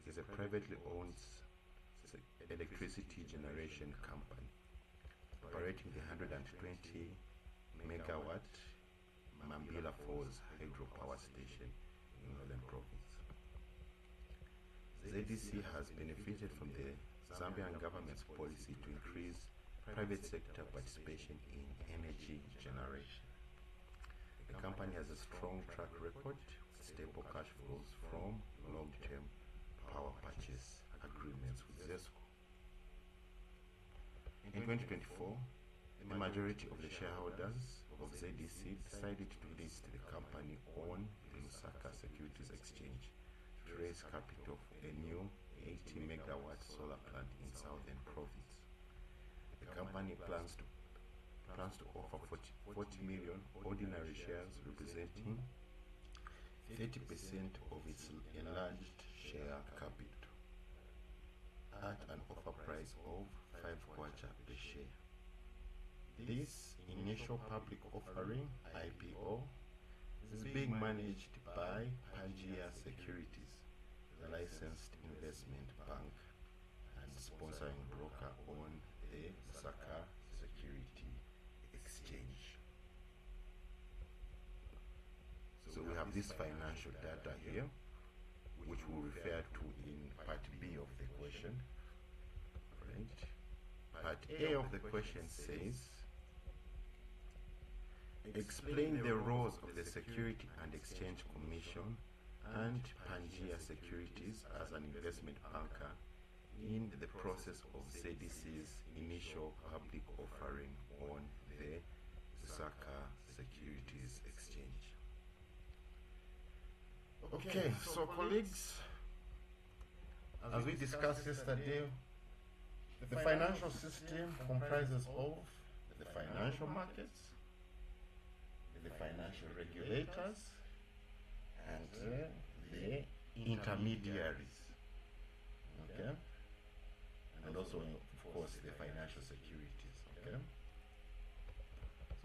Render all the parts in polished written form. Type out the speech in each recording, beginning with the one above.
is a privately owned electricity generation company operating the 120 megawatt Mambila Falls hydropower station in Northern Province. ZEC has benefited from the Zambian government's policy to increase private sector participation in energy generation. The company has a strong track record with stable cash flows from long-term power purchase agreements with ZESCO. In 2024, the majority of the shareholders of ZEC decided to list the company on the Lusaka Securities Exchange to raise capital for a new 80 megawatt solar plant in Southern Province. The company plans to offer 40 million ordinary shares representing 30% of its enlarged share capital at an offer price of 5 kwacha per share. This initial public offering, IPO, is being managed by Pangaea Securities, the licensed investment bank and sponsoring broker on the Lusaka Security Exchange. So we have this financial data here, which we'll refer to in part B of the question. Right? Part A of the question says, explain the roles of the Security and Exchange Commission and Pangaea Securities as an investment banker in the process of ZEC's initial public offering on the Lusaka Securities Exchange. Okay, so colleagues, as we discussed yesterday, the financial system comprises of the financial markets, the financial regulators, and the intermediaries. Okay? And also, of course, the financial securities. Okay?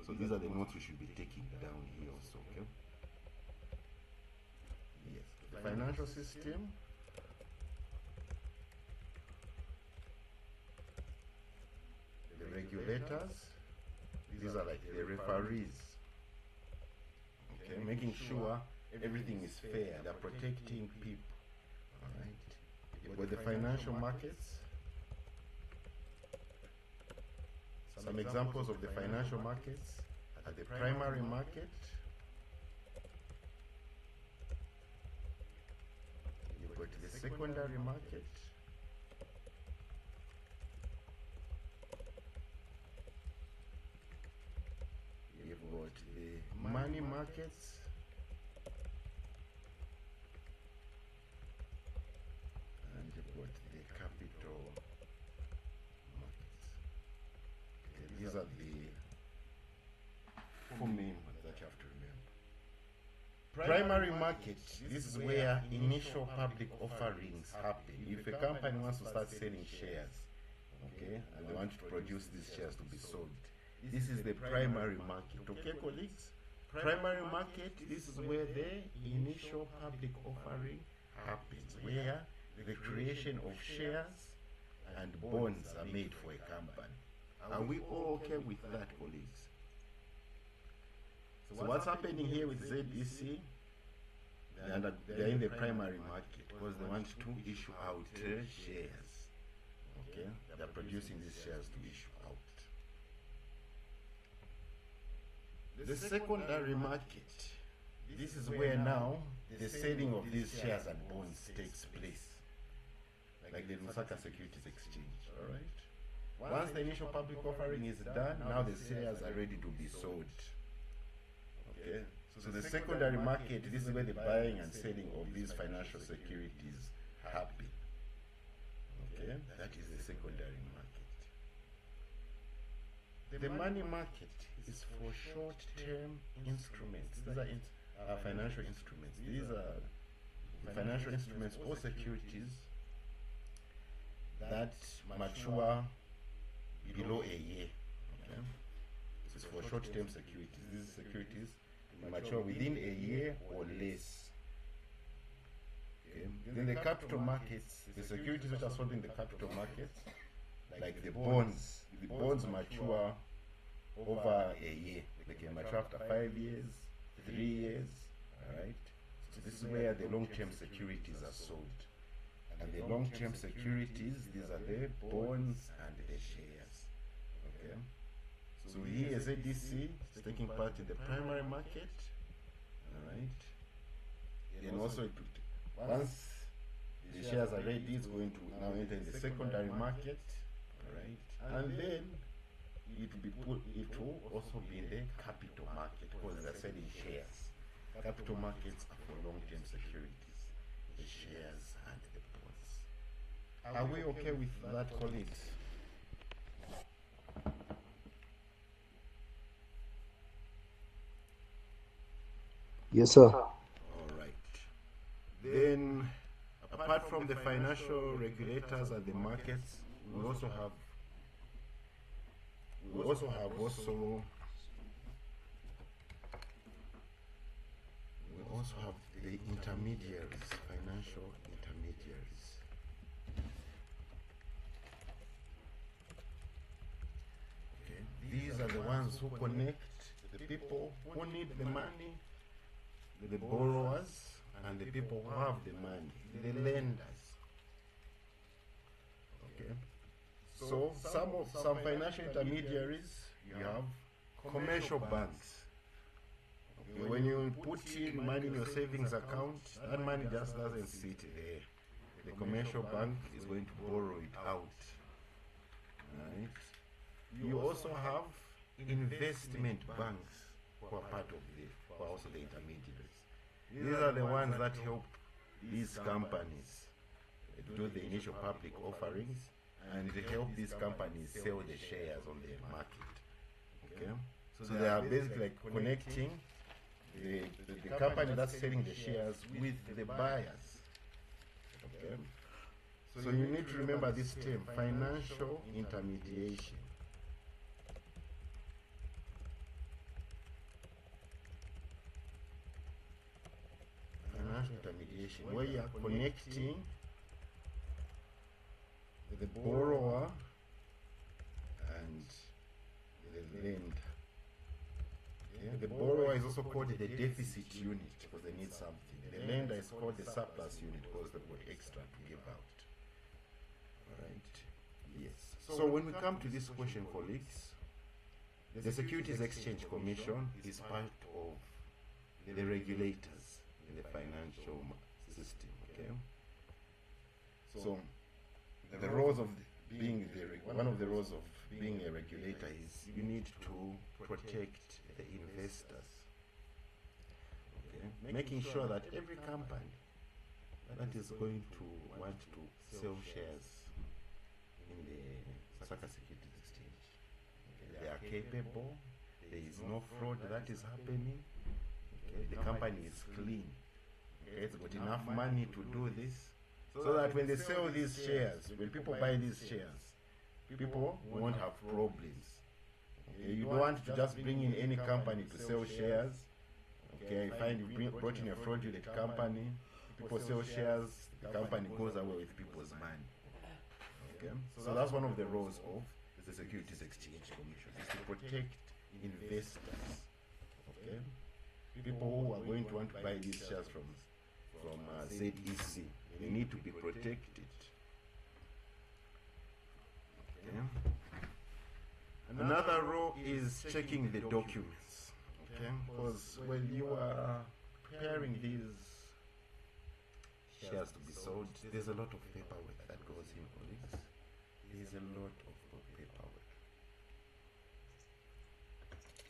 So these are the notes we should be taking down here also. Okay? Yes. The financial system, the regulators, these are like the referees. Okay, making sure everything is fair. They're protecting people. Alright. With the financial markets, some examples of the financial markets are the primary market, you've got the secondary market, you've got the money markets, and you've got the capital markets. Okay, these are the four main ones that you have to remember. Primary market, this is where initial public offerings happen. If a company wants to start selling shares, okay, and they want to produce these shares to be sold, this is the primary market. Okay, colleagues? Primary market, this is where the initial public offering happens, where the creation of shares and bonds are made for a company. Are we all okay with that, colleagues? So what's happening here with ZEC? They're in the primary market because they want to issue out shares. Okay? They're producing these shares to issue out. The secondary market, this is where now the selling of these shares and bonds takes place, like the Lusaka Securities Exchange. All right. Once the initial public offering is done, now the shares are ready to be sold. Okay. So the secondary market, this is where the buying and selling of these financial securities happen. Okay. That is the secondary market. The money market is for short-term instruments. These are financial instruments. These are financial instruments or securities that mature below a year. Okay? This is for short-term securities. These securities mature within a year or less. Okay. Then the capital markets, the securities which are sold in the capital markets, like the bonds mature over a year. They can mature after 5 years, 3 years, alright? So this is where the long-term securities are sold. And the long-term securities, these are the bonds and the shares. Okay. So here SADC is taking part in the primary market. Alright. Then also once the shares are ready, it's going to now enter in the secondary market. Alright. And then it will also be in the capital market because they're selling shares. Capital markets are for long-term securities, the shares and the bonds. Are we okay with that, colleagues? Yes, sir. All right. Then, apart from the financial regulators and the markets, we also have the intermediaries, financial intermediaries. Okay, these are the ones who connect the people who need the money, the borrowers, and the people who have the money, the lenders. Okay, so some financial intermediaries, you have commercial banks. Okay, when you put in money in your savings account, that money just doesn't sit there. The commercial bank is going to borrow it out. Right? You also have investment banks who are part of who are also the intermediaries. These are the ones that help these companies do the initial public offerings and they help these companies sell the shares on the market. Okay, so they are basically like connecting the company that's selling the shares with the buyers. Okay, so you need to remember this term, financial intermediation. Financial intermediation, where you are connecting the borrower and the lender. Yeah, the borrower is also called the deficit unit because they need something. The lender is called the surplus unit because they've got extra to give out. Alright. Yes. So when we come to this question, colleagues, the Securities Exchange Commission is part of the regulators in the financial system. Okay. So the roles of being one of the roles of being a regulator is you need to protect the investors. Okay, making sure that every company that is going to want to sell shares in the Saka Securities Exchange, okay, they are capable. There is no fraud that is happening. Okay, the company is clean. Okay, it's got enough money to do this. So that when they sell these shares, when people buy these shares, people won't have problems. Okay, you don't want to just bring in any company to sell shares. Okay, you find you brought in a fraudulent company, people sell shares, the company goes away with people's money. Okay, so that's one of the roles of the Securities Exchange Commission, is to protect investors. Okay, people who are going to want to buy these shares from ZEC. They need to be protected. Okay. Another role is checking the documents. Okay, because when you are preparing these shares to be sold, there's a lot of paperwork that goes in, colleagues. There's a lot of paperwork.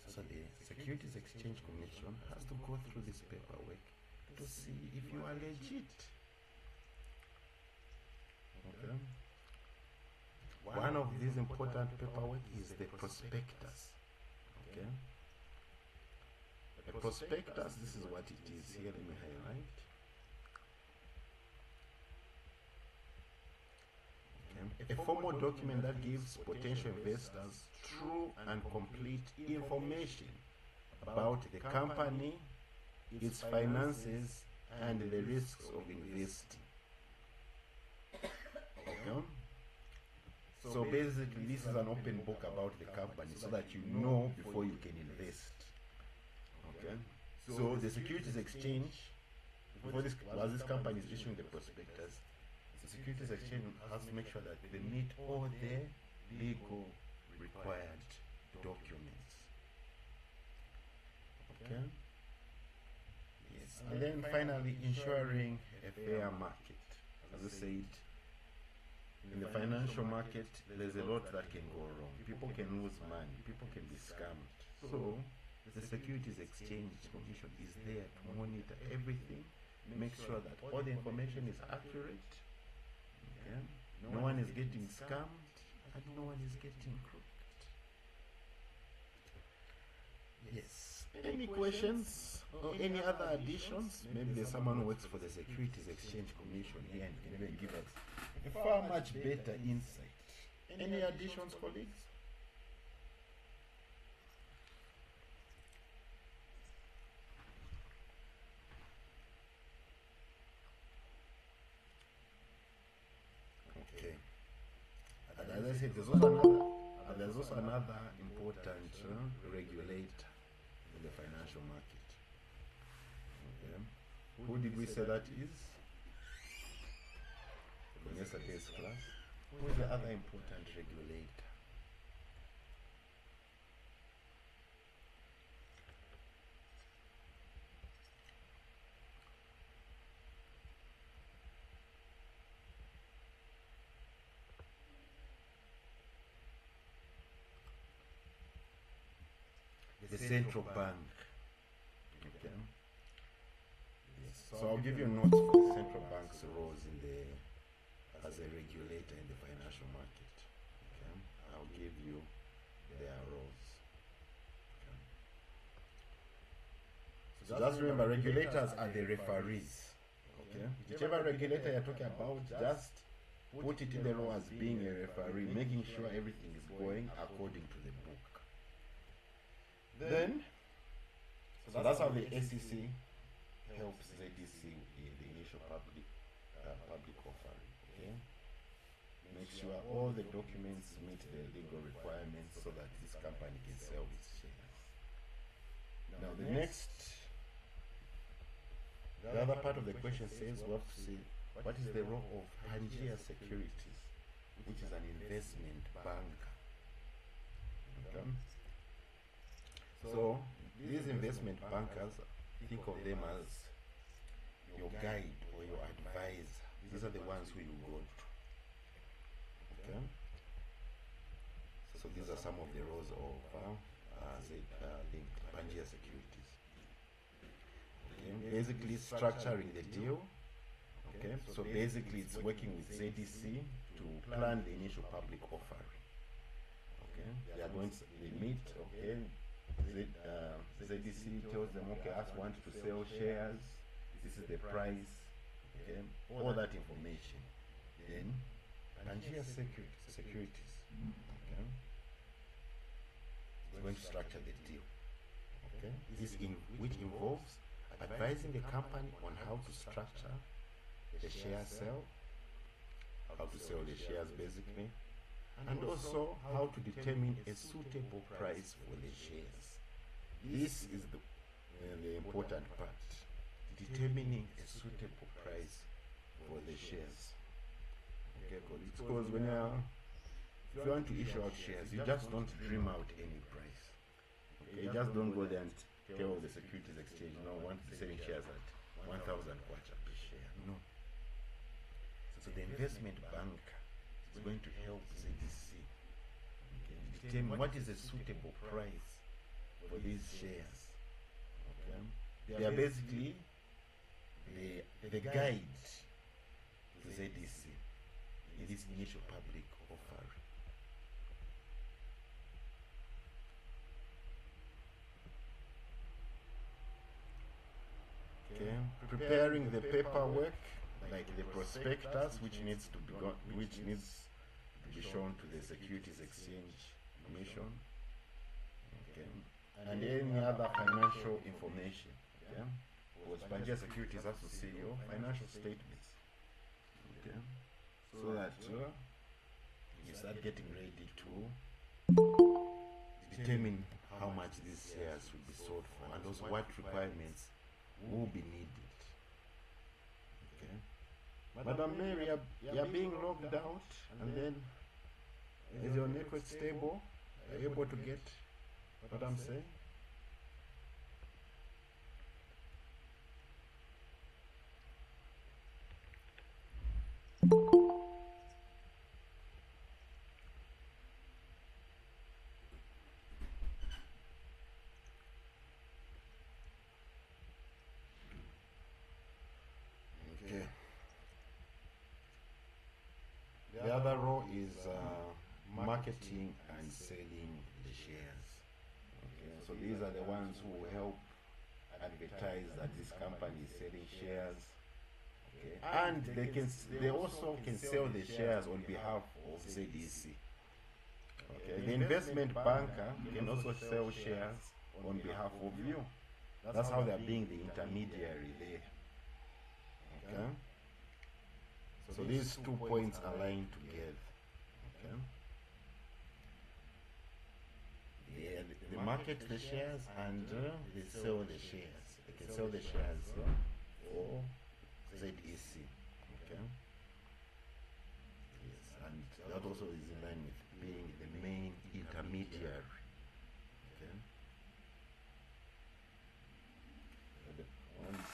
So the Securities Exchange Commission has to go through this paperwork to see if you are legit. Okay. One of these important paperwork is the prospectus. Okay. The prospectus, this is what it is here. Let me highlight. Okay. A formal document that gives potential investors true and complete information about the company, its finances, and the risks of investing. So basically, this is an open book about the company so that you know before you can invest. Okay. So the Securities Exchange, before this, while this company is issuing the prospectus, the Securities Exchange has to make sure that they meet all the legal required documents. Okay. Yes. And then finally, ensuring a fair market. As I said, in the financial market, there's a lot that can go wrong. People can lose money. People can be scammed. So the Securities Exchange Commission is there to monitor everything, make sure that all the information is accurate. Okay? No one is getting scammed and no one is getting crooked. Yes. Any questions or any other additions? Maybe there's someone who works for the Securities Exchange Commission here and can even give us a far much better insight. Any additions, colleagues? Okay. And as I said, there's also another important regulator in the financial market. Okay. Who did we say that is? In yesterday's class. Who is the other important regulator? The central bank. Okay. Yes. So I'll give you notes for the central bank's roles in the as a regulator in the financial market. Okay. I'll give you their roles. Okay. So just remember, regulators are the referees. Okay. Whichever regulator you're talking about, just put it in the role as being a referee, making sure everything is going according to the book. Then, so that's how the SEC helps ZDC in the initial public offering. Okay, make sure all the documents meet the legal requirements so that this company can sell its shares. Now, the other part of the question says we have to see what is the role of Pangea Securities, which is an investment banker. Okay. So these investment bankers, think of them as your guide or your advisor. These are the ones who you go to. Okay. So these are some of the roles of the Pangea Securities. Okay. Basically structuring the deal. Okay. So basically it's working with ZDC to plan the initial public offering. Okay. They are going to meet. Okay. ZDC tells them, okay, us want to sell shares, this is the price, okay, all that information. Then Pangea Securities, okay, is going to structure the deal, okay, which involves advising the company on how to structure the share sale, how to sell the shares basically, and also how to determine a suitable price for the shares. This is the important part, determining a suitable price for the shares. Okay, because when if you want to issue out shares, you just don't dream out any price. Okay, you just don't go there and tell the Securities Exchange, no, I want to be selling shares at 1,000 kwacha per share. No. So the investment banker is going to help ZDC determine what is a suitable price for these shares. Okay. They are basically the guide to ZDC in this initial public offering. Okay. Preparing the paperwork, like the prospectus, which needs to be shown to the Securities Exchange Commission. Okay. And any other financial information. Okay. Because Pangea Securities has to see your financial statements. Okay. So that you start getting ready to determine how much these shares will be sold for and also what requirements will be needed. Okay. Madam Mary, you're being logged out, and then is your network stable? Are you able to get what I'm saying? Okay. The other row is marketing and selling the shares. Okay, so these are the ones who help advertise that this company is selling shares. Okay, and they also can sell the shares on behalf of ZEC. Okay, the investment banker can also sell shares on behalf of you. That's how they're being the intermediary there. Okay. So these 2 points align together. Okay. Yeah, they market the shares and they sell the shares. They can sell the shares for ZEC. Okay. Yes, and that also is in line with being the main intermediary. Okay. So the ones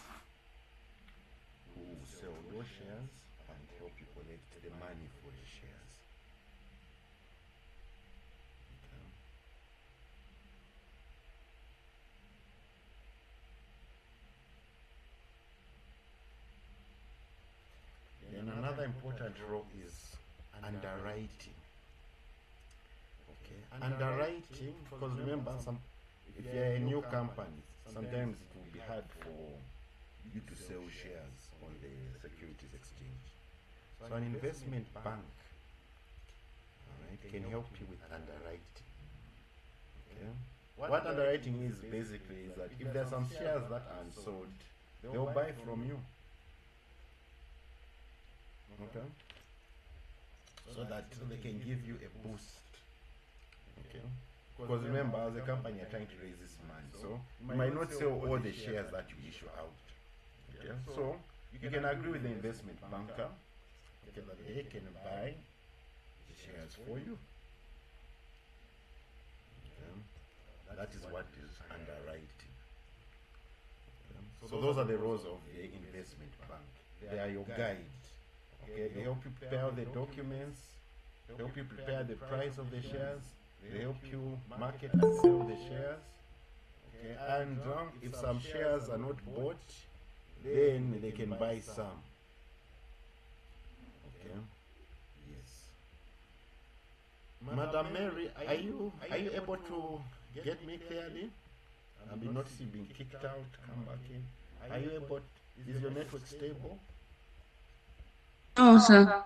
who sell those shares and help you collect the money for the shares. Okay. Then another important role is underwriting. Okay, underwriting, because remember, if you're a new company, sometimes it will be hard for you to sell shares on the securities exchange. So an investment bank, can help you with underwriting. Okay. What underwriting is basically is that if there's some shares that are unsold, they'll buy from you. Okay. So that they can give you a boost. Okay. Because remember, as a company, you're trying to raise this money, so you might not sell all the shares that you issue out. Okay. So you can agree with the investment banker, okay, that they can buy the shares for you. Okay. That is what is underwriting. Okay. So those are the roles of the investment bank. They are your guide. Okay. They help you prepare the documents, help you prepare the price of the shares, they help you market and sell the shares. Okay. And if some shares are not bought, then they can buy some. Okay. Yes. Madam Mary, are you able to get me clearly? I've been noticing being kicked out, come back in. Are you able? Is your network stable? No, sir.